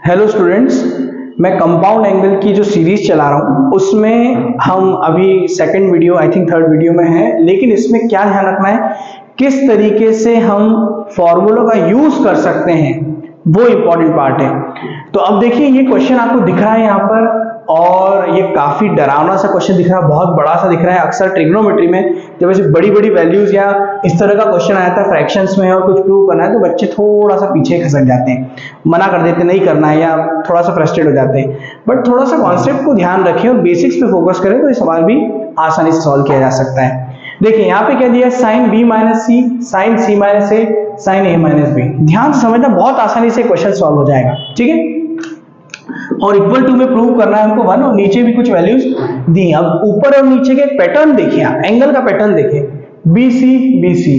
Hello students, मैं compound angle की जो सीरीज चला रहा हूँ उसमें हम अभी second video I think third video में है, लेकिन इसमें क्या ध्यान रखना है, किस तरीके से हम फॉर्मूलों का यूज कर सकते हैं वो इंपॉर्टेंट पार्ट है। तो अब देखिए ये क्वेश्चन आपको दिख रहा है यहाँ पर, और ये काफी डरावना सा क्वेश्चन दिख रहा है, बहुत बड़ा सा दिख रहा है। अक्सर ट्रिग्नोमेट्री में जब ऐसे बड़ी बड़ी वैल्यूज या इस तरह का क्वेश्चन आया था फ्रैक्शंस में और कुछ प्रूव करना है तो बच्चे थोड़ा सा पीछे खसक जाते हैं, मना कर देते नहीं करना है या थोड़ा सा फ्रस्ट्रेट हो जाते हैं। बट थोड़ा सा कॉन्सेप्ट को ध्यान रखें और बेसिक्स पे फोकस करें तो ये सवाल भी आसानी से सॉल्व किया जा सकता है। देखिए यहाँ पे क्या दिया है, साइन बी माइनस सी, साइन सी माइनस ए, साइन ए माइनस बी। ध्यान से समझना, बहुत आसानी से क्वेश्चन सॉल्व हो जाएगा, ठीक है। और इक्वल टू में प्रूव करना है हमको 1 और नीचे भी कुछ वैल्यूज दी। अब ऊपर और नीचे के पैटर्न देखिए, आप एंगल का पैटर्न देखिए, B C B C,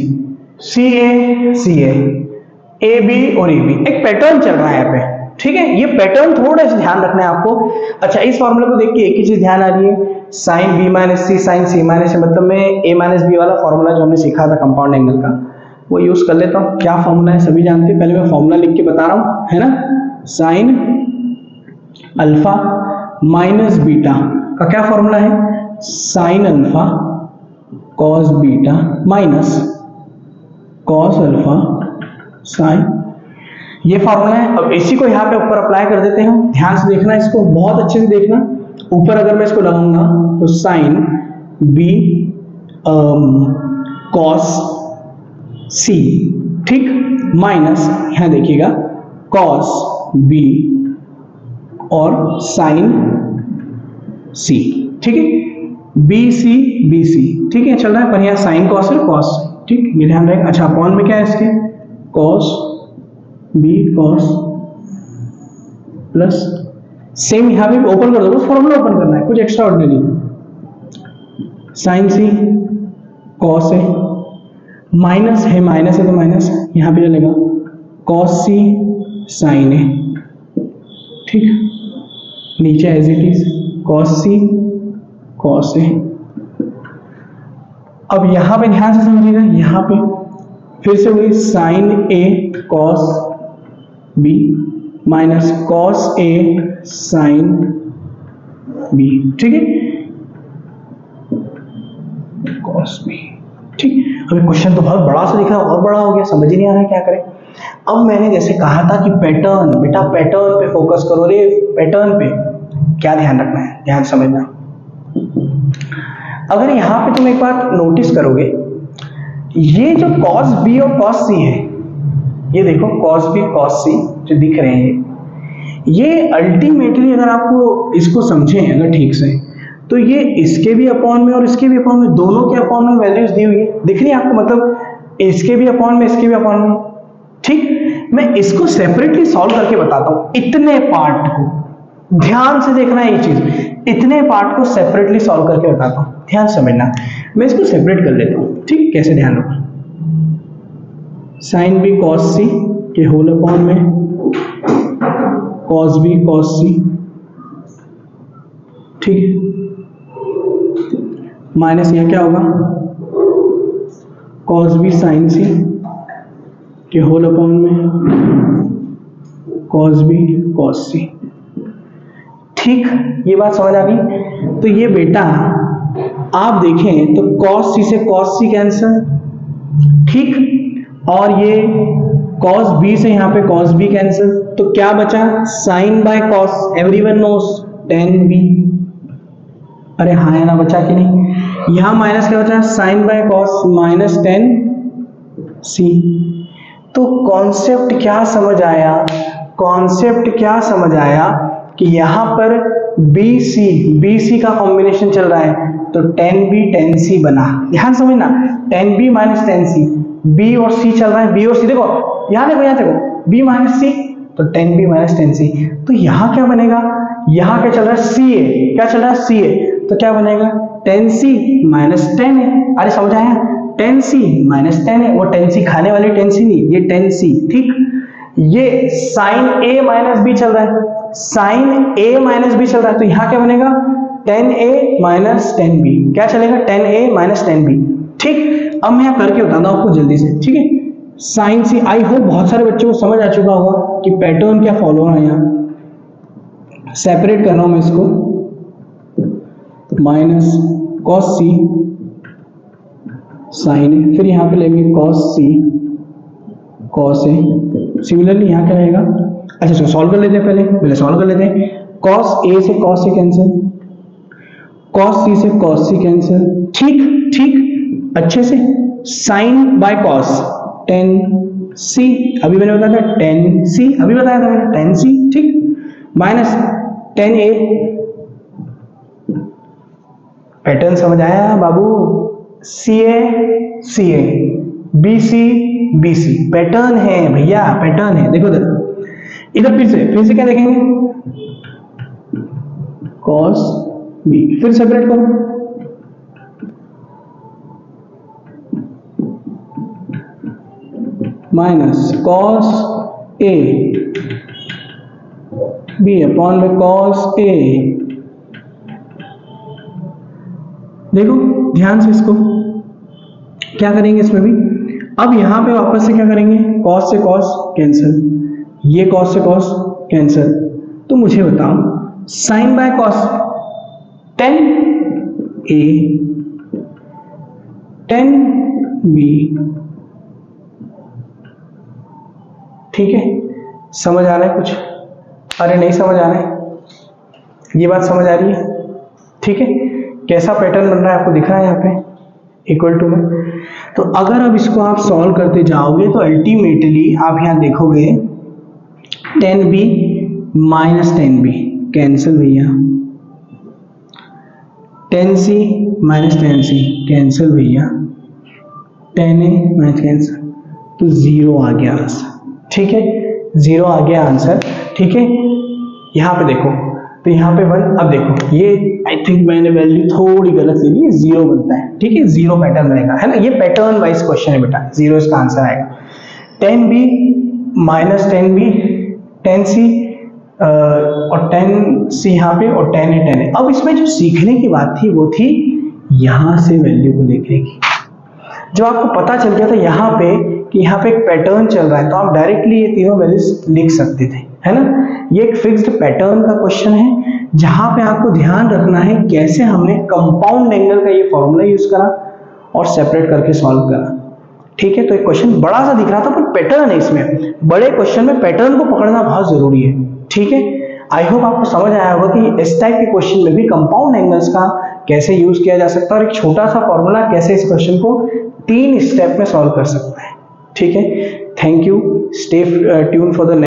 C A, A B और ए बी, एक पैटर्न चल रहा है यहाँ पे, ठीक है। ये पैटर्न थोड़ा सा ध्यान रखना है आपको। अच्छा, इस फॉर्मूले को देख के एक ही चीज ध्यान आ रही है, साइन बी माइनस सी, साइन सी माइनस सी, मतलब में ए माइनस बी वाला फॉर्मूला जो हमने सीखा था कंपाउंड एंगल का, वो यूज कर लेता हूँ। क्या फॉर्मूला है सभी जानते हैं, पहले मैं फॉर्मूला लिख के बता रहा हूँ, है ना। साइन अल्फा माइनस बीटा का क्या फॉर्मूला है, sine alpha cos beta minus cos alpha sign, ये फॉर्मूला है। अब इसी को यहाँ पे ऊपर अप्लाई कर देते हैं हम। ध्यान से देखना, इसको बहुत अच्छे से देखना। ऊपर अगर मैं इसको लगाऊंगा तो साइन बी कॉस सी, ठीक, माइनस यहाँ देखिएगा कॉस बी और साइन सी, ठीक है। बी सी, ठीक है, चल रहा है, पर यहाँ साइन कॉस और कॉस, ठीक, ये ध्यान रखें। अच्छा, अपॉन में क्या है इसके, cos B cos plus, same यहाँ पे ओपन कर दो, बस फॉर्मूला ओपन करना है, कुछ एक्स्ट्रा ऑर्डिनरी नहीं। साइन सी कॉस है, माइनस है तो माइनस यहाँ पे चलेगा, कॉस सी साइन है, ठीक, नीचे as it is cos C cos है। अब यहां पे ध्यान से समझिएगा, यहां पे फिर से वही साइन ए कॉस बी माइनस कॉस ए साइन बी, ठीक है, कॉस बी, ठीक। अभी क्वेश्चन तो बहुत बड़ा सा दिखा, और बड़ा हो गया, समझ ही नहीं आ रहा है क्या करें। अब मैंने जैसे कहा था कि पैटर्न, बेटा पैटर्न पे फोकस करो रे, पैटर्न पे क्या ध्यान रखना है, ध्यान समझना। अगर यहां पे तुम एक बात नोटिस करोगे, ये जो cos b और cos c है, ये देखो cos b cos c जो दिख रहे हैं, ये अल्टीमेटली अगर आपको इसको समझें अगर ठीक से, तो ये इसके भी अपॉन में और इसके भी अपॉन में, दोनों के अपॉन में वैल्यूज दी हुई है, दिख रही है आपको, मतलब इसके भी अपॉन में इसके भी अपॉन में, ठीक। मैं इसको सेपरेटली सॉल्व करके बताता हूं, इतने पार्ट को ध्यान से देखना है, ये चीज इतने पार्ट को सेपरेटली सॉल्व करके बताता हूं, ध्यान समझना। मैं इसको सेपरेट कर लेता हूं, ठीक, कैसे, ध्यान रखो। साइन बी कॉस सी के होल अपॉन में कॉस बी कॉस सी, ठीक, माइनस यहां क्या होगा, कॉस बी साइन सी के होल अपॉन में कॉस बी कॉस सी, ठीक। ये बात समझ आ गई। तो ये बेटा आप देखें तो cos c से cos c कैंसिल, ठीक, और ये cos b से यहाँ पे cos b कैंसिल, तो क्या बचा, sin by cos, everyone knows tan b, अरे हाँ या ना, बचा कि नहीं। यहाँ माइनस क्या बचा, sin by cos minus tan c। तो कॉन्सेप्ट क्या समझ आया, कॉन्सेप्ट क्या समझ आया कि यहां पर BC का कॉम्बिनेशन चल रहा है, तो tan B tan C बना। ध्यान समझना, tan B minus tan C, B और C चल रहा है, B और C देखो, यहां देखो B माइनस C, तो tan B minus tan C। तो यहां क्या बनेगा, यहां क्या चल रहा है, CA, क्या चल रहा है, CA, तो क्या बनेगा, tan C minus tan A। अरे समझ आया, tan C minus tan A, वो tan C खाने वाली tan C नहीं, ये tan C, ठीक। ये sin A माइनस B चल रहा है, sin A माइनस B चल रहा है, तो यहां क्या बनेगा, tan A minus tan B, क्या चलेगा, tan A minus tan B, ठीक। अब मैं यहाँ करके बताता हूँ आपको जल्दी से, ठीक है। साइन सी, आई होप बहुत सारे बच्चों को समझ आ चुका होगा कि पैटर्न क्या फॉलो है यहाँ। सेपरेट कर रहा हूं मैं इसको, माइनस कॉस सी साइन ए, फिर यहां पे लेंगे cos C cos A. Similarly यहां क्या रहेगा, अच्छा इसको सॉल्व कर लेते हैं, पहले सॉल्व कर लेते हैं। कॉस ए से कॉस से कैंसिल, कॉस सी से कॉस सी कैंसिल, ठीक अच्छे से। साइन बाय कॉस टेन सी, अभी मैंने बताया था टेन सी, अभी बताया था मैंने टेन सी, ठीक, माइनस टेन ए। पैटर्न समझ आया बाबू, सी ए बी सी, पैटर्न है भैया, पैटर्न है। देखो इधर फिर से क्या देखेंगे, कॉस बी, फिर सेपरेट करो, minus cos A B upon में कॉस ए। देखो ध्यान से इसको क्या करेंगे इसमें भी, अब यहां पे वापस से क्या करेंगे, कॉस से कॉस कैंसिल, ये कॉस से कॉस कैंसिल। तो मुझे बताओ sine by cos tan A tan B, ठीक है, समझ आ रहा है कुछ, अरे नहीं समझ आ रहा है, ये बात समझ आ रही है, ठीक है। कैसा पैटर्न बन रहा है आपको दिख रहा है यहाँ पे इक्वल टू में। तो अगर अब इसको आप सॉल्व करते जाओगे तो अल्टीमेटली आप यहाँ देखोगे tan B minus ten B cancel भैया, tan C minus tan C cancel भैया, टेन ए माइनस कैंसिल, तो जीरो आ गया आंसर, ठीक है, जीरो आ गया आंसर, ठीक है। यहाँ पे देखो तो यहाँ पे वन, अब देखो ये आई थिंक मैंने वैल्यू थोड़ी गलत ले ली, जीरो बनता है, ठीक है, जीरो पैटर्न बनेगा, है ना, ये पैटर्न वाइज क्वेश्चन है बेटा, जीरो इसका आंसर आएगा। Ten B minus ten B, ten C और टेन सी यहाँ पे, और टेन ए। अब इसमें जो सीखने की बात थी वो थी यहां से वैल्यू को देखने की। जब आपको पता चल गया था यहाँ पे कि यहाँ पे एक पैटर्न चल रहा है, तो आप डायरेक्टली ये तीनों वैल्यूज लिख सकते थे, है ना। ये एक फिक्स्ड पैटर्न का क्वेश्चन है जहां पे आपको ध्यान रखना है कैसे हमने कंपाउंड एंगल का ये फॉर्मूला यूज करा और सेपरेट करके सॉल्व करा, ठीक है। तो एक क्वेश्चन बड़ा सा दिख रहा था पर पैटर्न है इसमें, बड़े क्वेश्चन में पैटर्न को पकड़ना बहुत जरूरी है, ठीक है। आई होप आपको समझ आया होगा कि इस टाइप के क्वेश्चन में भी कंपाउंड एंगल्स का कैसे यूज किया जा सकता है और एक छोटा सा फॉर्मूला कैसे इस क्वेश्चन को 3 स्टेप में सॉल्व कर सकता है, ठीक है। Thank you, stay tune for the